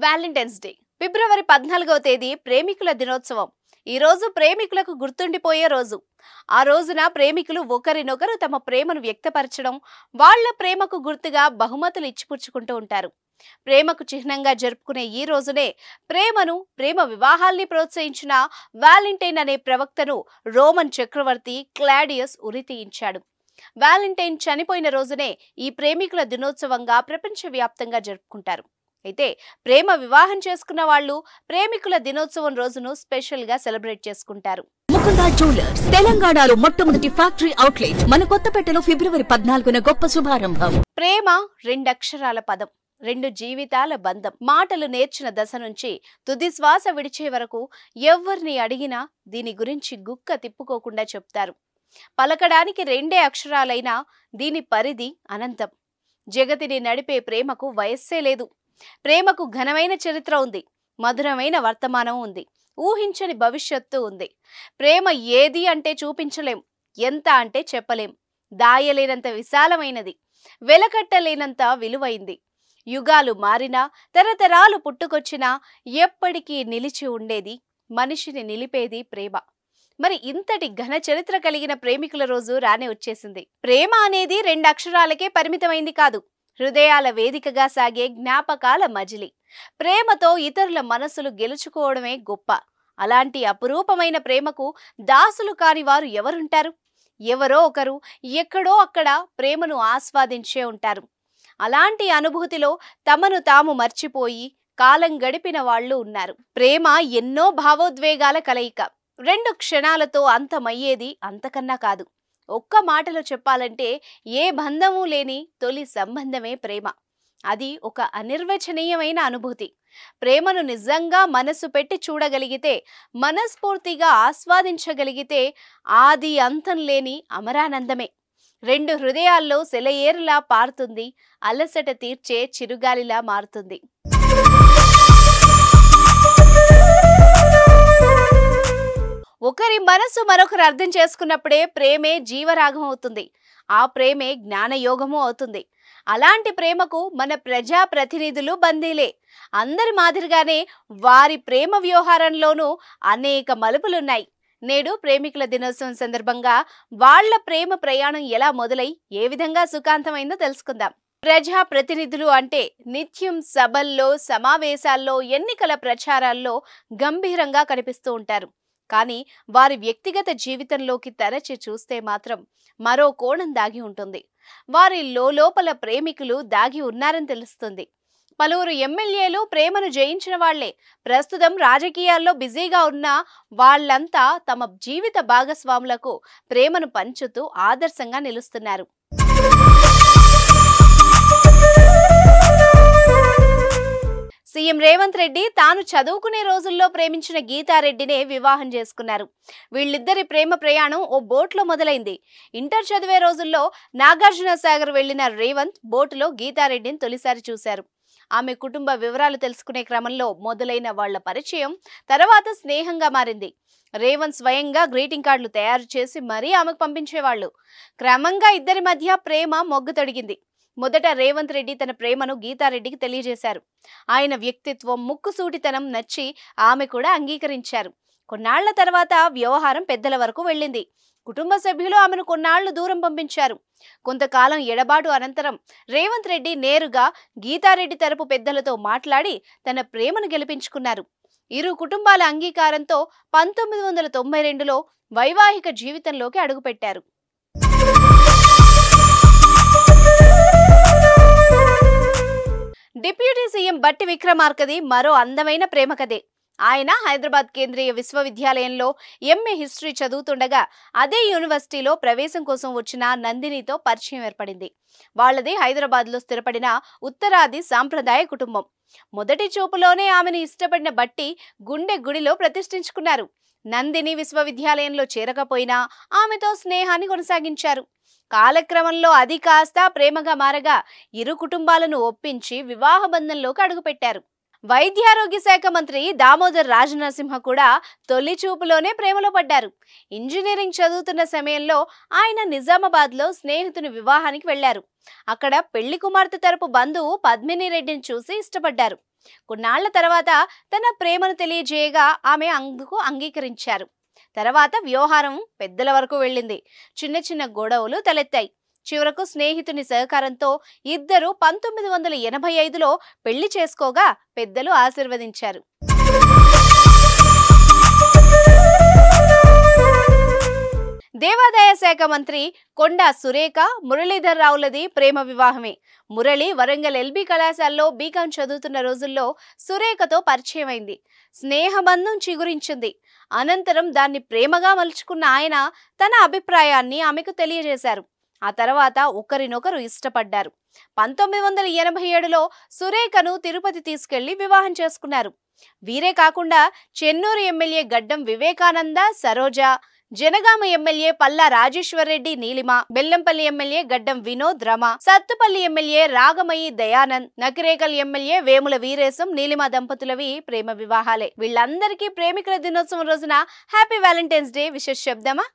Valentine's day ఫిబ్రవరి 14వ తేదీ ప్రేమికుల దినోత్సవం. ఈ రోజు ప్రేమికులకు గుర్తుండిపోయే రోజు. ఆ రోజున ప్రేమికులు ఒకరినొకరు తమ ప్రేమను వ్యక్తపరచడం, వాళ్ళ ప్రేమకు గుర్తుగా బహుమతులు ఇచ్చిపుచ్చుకుంటూ ఉంటారు. ప్రేమకు చిహ్నంగా జరుపుకునే ఈ రోజునే ప్రేమ వివాహాల్ని ప్రోత్సహించిన వాలెంటైన్ అనే ప్రవక్తను రోమన్ చక్రవర్తి క్లాడియస్ ఉరితీయించాడు. వాలెంటైన్ చనిపోయిన రోజునే ఈ ప్రేమికుల దినోత్సవంగా ప్రపంచవ్యాప్తంగా జరుపుకుంటారు. అయితే ప్రేమ వివాహం చేసుకున్న వాళ్ళు ప్రేమికుల దినోత్సవం రోజును స్పెషల్ గా సెలబ్రేట్ చేసుకుంటారు. ముకుందా జ్యువెలర్స్ తెలంగాణలో మొట్టమొదటి ఫ్యాక్టరీ అవుట్లెట్ మన కొత్తపేటలో ఫిబ్రవరి 14న గొప్ప శుభారంభం. ప్రేమ రెండక్షరాల పదం, రెండు జీవితాల బంధం. మాటలు నేర్చిన దశ నుంచి తుది శ్వాస విడిచే వరకు ఎవరిని అడిగినా దీని గురించి గుక్క తిప్పుకోకుండా చెప్తారు. పలకడానికి రెండే అక్షరాలైనా దీని పరిధి అనంతం. జగతిని నడిపే ప్రేమకు వయస్సే లేదు. ప్రేమకు ఘనమైన చరిత్ర ఉంది, మధురమైన వర్తమానం ఉంది, ఊహించని భవిష్యత్తు ఉంది. ప్రేమ ఏది అంటే చూపించలేం, ఎంత అంటే చెప్పలేం. దాయలేనంత విశాలమైనది, వెలకట్టలేనంత విలువైంది. యుగాలు మారినా, తరతరాలు పుట్టుకొచ్చినా ఎప్పటికీ నిలిచి ఉండేది, మనిషిని నిలిపేది ప్రేమ. మరి ఇంతటి ఘన చరిత్ర కలిగిన ప్రేమికుల రోజు రానే వచ్చేసింది. ప్రేమ అనేది రెండు అక్షరాలకే పరిమితమైంది కాదు, హృదయాల వేదికగా సాగే జ్ఞాపకాల మజిలి. ప్రేమతో ఇతరుల మనసులు గెలుచుకోవడమే గొప్ప. అలాంటి అపురూపమైన ప్రేమకు దాసులు కాని వారు ఎవరుంటారు? ఎవరో ఒకరు ఎక్కడో అక్కడ ప్రేమను ఆస్వాదించే ఉంటారు. అలాంటి అనుభూతిలో తమను తాము మర్చిపోయి కాలం గడిపిన వాళ్ళు ఉన్నారు. ప్రేమ ఎన్నో భావోద్వేగాల కలయిక. రెండు క్షణాలతో అంతమయ్యేది అంతకన్నా కాదు. ఒక్క మాటలో చెప్పాలంటే ఏ బంధము లేని తొలి సంబంధమే ప్రేమ. అది ఒక అనిర్వచనీయమైన అనుభూతి. ప్రేమను నిజంగా మనసు పెట్టి చూడగలిగితే, మనస్ఫూర్తిగా ఆస్వాదించగలిగితే ఆది అంతం లేని అమరానందమే. రెండు హృదయాల్లో సెలయేరులా పారుతుంది, అలసట తీర్చే చిరుగాలిలా మారుతుంది. ఒకరి మనసు మరొకరు అర్థం చేసుకున్నప్పుడే ప్రేమే జీవరాగం అవుతుంది. ఆ ప్రేమే జ్ఞానయోగము అవుతుంది. అలాంటి ప్రేమకు మన ప్రజా ప్రతినిధులు బందీలే. అందరి మాదిరిగానే వారి ప్రేమ వ్యవహారంలోనూ అనేక మలుపులున్నాయి. నేడు ప్రేమికుల దినోత్సవం సందర్భంగా వాళ్ల ప్రేమ ప్రయాణం ఎలా మొదలై ఏ విధంగా సుఖాంతమైందో తెలుసుకుందాం. ప్రజా ప్రతినిధులు అంటే నిత్యం సభల్లో, సమావేశాల్లో, ఎన్నికల ప్రచారాల్లో గంభీరంగా కనిపిస్తూ ఉంటారు. కానీ వారి వ్యక్తిగత జీవితంలోకి తరచి చూస్తే మాత్రం మరో కోణం దాగి ఉంటుంది. వారి లోపల ప్రేమికులు దాగి ఉన్నారని తెలుస్తుంది. పలువురు ఎమ్మెల్యేలు ప్రేమను జయించిన వాళ్లే. ప్రస్తుతం రాజకీయాల్లో బిజీగా ఉన్న వాళ్లంతా తమ జీవిత భాగస్వాములకు ప్రేమను పంచుతూ ఆదర్శంగా నిలుస్తున్నారు. సీఎం రేవంత్ రెడ్డి తాను చదువుకునే రోజుల్లో ప్రేమించిన గీతారెడ్డినే వివాహం చేసుకున్నారు. వీళ్ళిద్దరి ప్రేమ ప్రయాణం ఓ బోట్లో మొదలైంది. ఇంటర్ చదివే రోజుల్లో నాగార్జున సాగర్ వెళ్లిన రేవంత్ బోటులో గీతారెడ్డిని తొలిసారి చూశారు. ఆమె కుటుంబ వివరాలు తెలుసుకునే క్రమంలో మొదలైన వాళ్ల పరిచయం తర్వాత స్నేహంగా మారింది. రేవంత్ స్వయంగా గ్రీటింగ్ కార్డులు తయారు చేసి మరీ ఆమెకు పంపించేవాళ్లు. క్రమంగా ఇద్దరి మధ్య ప్రేమ మొగ్గు తొడిగింది. మొదట రేవంత్ రెడ్డి తన ప్రేమను గీతారెడ్డికి తెలియజేశారు. ఆయన వ్యక్తిత్వం, ముక్కుసూటితనం నచ్చి ఆమె కూడా అంగీకరించారు. కొన్నాళ్ల తర్వాత వ్యవహారం పెద్దల వరకు వెళ్ళింది. కుటుంబ సభ్యులు ఆమెను కొన్నాళ్లు దూరం పంపించారు. కొంతకాలం ఎడబాటు అనంతరం రేవంత్ రెడ్డి నేరుగా గీతారెడ్డి తరపు పెద్దలతో మాట్లాడి తన ప్రేమను గెలిపించుకున్నారు. ఇరు కుటుంబాల అంగీకారంతో 1992లో వైవాహిక జీవితంలోకి అడుగుపెట్టారు. డిప్యూటీ సీఎం బట్టి విక్రమార్కది మరో అందమైన ప్రేమ కథే. ఆయన హైదరాబాద్ కేంద్రీయ విశ్వవిద్యాలయంలో ఎంఏ హిస్టరీ చదువుతుండగా అదే యూనివర్సిటీలో ప్రవేశం కోసం వచ్చిన నందినితో పరిచయం ఏర్పడింది. వాళ్లది హైదరాబాద్లో స్థిరపడిన ఉత్తరాది సాంప్రదాయ కుటుంబం. మొదటి చూపులోనే ఆమెను ఇష్టపడిన బట్టి గుండె గుడిలో ప్రతిష్ఠించుకున్నారు. నందిని విశ్వవిద్యాలయంలో చేరకపోయినా ఆమెతో స్నేహాన్ని కొనసాగించారు. కాలక్రమంలో అది కాస్త ప్రేమగా మారగా ఇరు కుటుంబాలను ఒప్పించి వివాహ బంధంలోకి అడుగుపెట్టారు. వైద్యారోగ్య శాఖ మంత్రి దామోదర్ రాజనరసింహ కూడా తొలి చూపులోనే ప్రేమలో పడ్డారు. ఇంజనీరింగ్ చదువుతున్న సమయంలో ఆయన నిజామాబాద్లో స్నేహితుని వివాహానికి వెళ్లారు. అక్కడ పెళ్లి కుమార్తె తరపు బంధువు పద్మిని రెడ్డిని చూసి ఇష్టపడ్డారు. కొన్నాళ్ల తర్వాత తన ప్రేమను తెలియజేయగా ఆమె అందుకు అంగీకరించారు. తర్వాత వ్యవహారం పెద్దల వరకు వెళ్ళింది. చిన్న చిన్న గొడవలు తలెత్తాయి. చివరకు స్నేహితుని సహకారంతో ఇద్దరు 1985లో పెళ్లి చేసుకోగా పెద్దలు ఆశీర్వదించారు. దేవాదాయ శాఖ మంత్రి కొండా సురేఖ మురళీధర్ రావులది ప్రేమ వివాహమే. మురళి వరంగల్ ఎల్బీ కళాశాలలో బీకాం చదువుతున్న రోజుల్లో సురేఖతో పరిచయమైంది. స్నేహబంధం చిగురించింది. అనంతరం దాన్ని ప్రేమగా మలుచుకున్న ఆయన తన అభిప్రాయాన్ని ఆమెకు తెలియజేశారు. ఆ తర్వాత ఒకరినొకరు ఇష్టపడ్డారు. 1987లో సురేఖను తిరుపతి తీసుకెళ్లి వివాహం చేసుకున్నారు. వీరే కాకుండా చెన్నూరు ఎమ్మెల్యే గడ్డం వివేకానంద, సరోజ, జనగామ ఎమ్మెల్యే పల్లా రాజేశ్వరరెడ్డి నీలిమ, బెల్లంపల్లి ఎమ్మెల్యే గడ్డం వినోద్ రమ, సత్తుపల్లి ఎమ్మెల్యే రాగమయి దయానంద్, నకిరేకల్ ఎమ్మెల్యే వేముల వీరేశం నీలిమ దంపతులవి ప్రేమ వివాహాలే. వీళ్ళందరికీ ప్రేమికుల దినోత్సవం రోజున హ్యాపీ వ్యాలంటైన్స్ డే విషెస్ చెప్దామా?